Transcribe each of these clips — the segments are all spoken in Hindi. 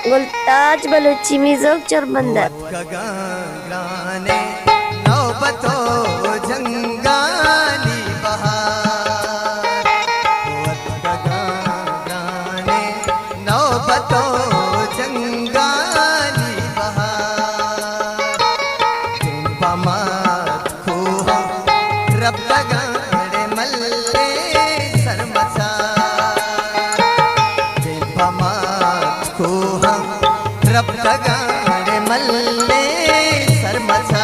गुलताज बलूची मिजोक चोरबंदर नौबतो जंगाली बहार नौबतो जंगाली बहार पमात खूहा रब गाड़े मल्ले सरमसा खूहा रब गाड़े मल्ले सरमसा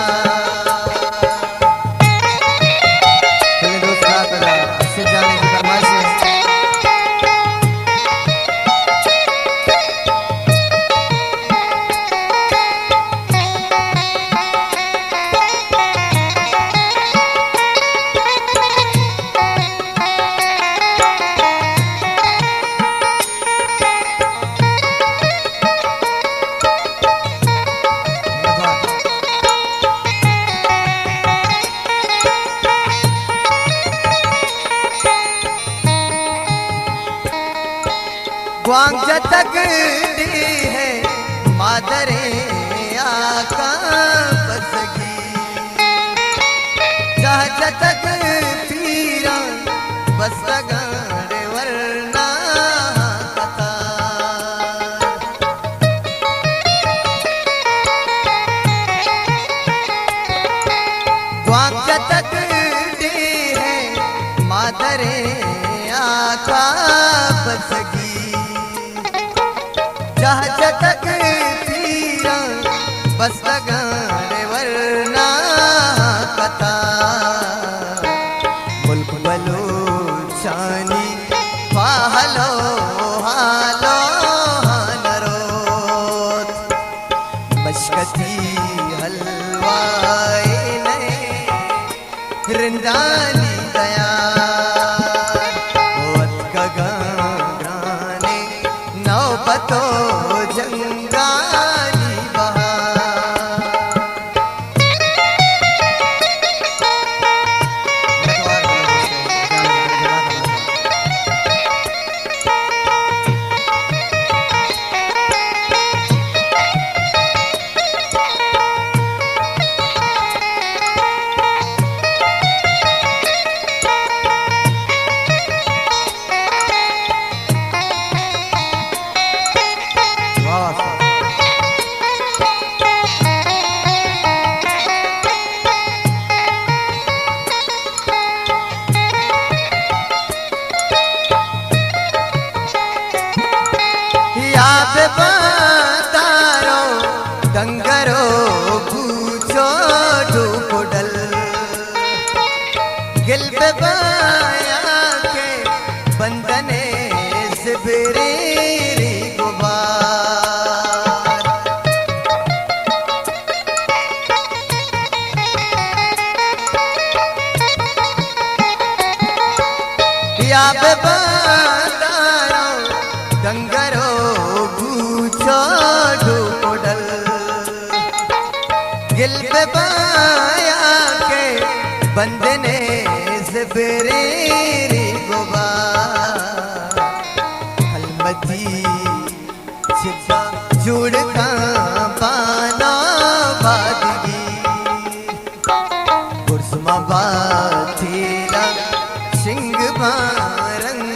ग्वांग जतक दी है मादरे आका बसगी जह जतक पीरा बसगारे वरना ग्वांग जतक दी है मादरे आका बसगी जहाँ जतक पीरा बस गारे वरना कता मुल्क बलूचानी पाहलो हालो हानरोत मशकती हलवाए ने रिंदानी दया नौबतो जंगाली बातारो डंगरो पूछो ढूपडल गिल बाया के बंदने सिबरे गुबार या बातारो डंगरो ढूपडल गिल बाया के बंदने ज़बरे गुबार हलमती छिपा जुड़ का पाना बादगी कुर्समा बातीला सिंग बारंगाली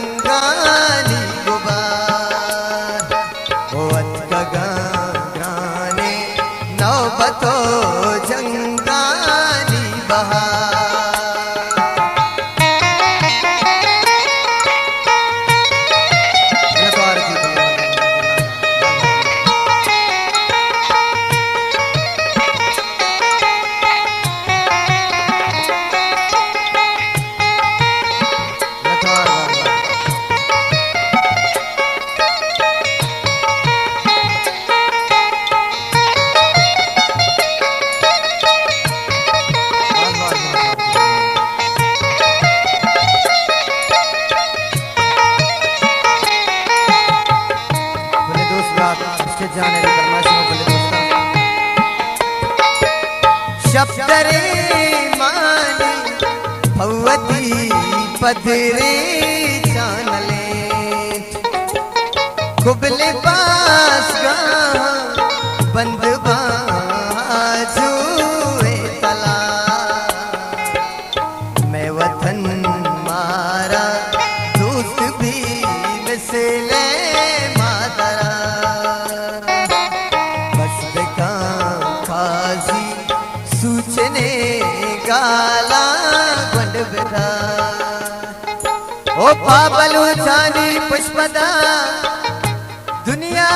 गुबार नौबतो जंगाली बहार शब्दरे मानी भवती पदरे चानले कुबले पास गा बंद बाजुए तला मैं वतन मारा दोस्त भी मिसले मातरा बस बेका फाजी सूचने गाला गुंड बेदा ओ पाबलू जानी पुष्पदा दुनिया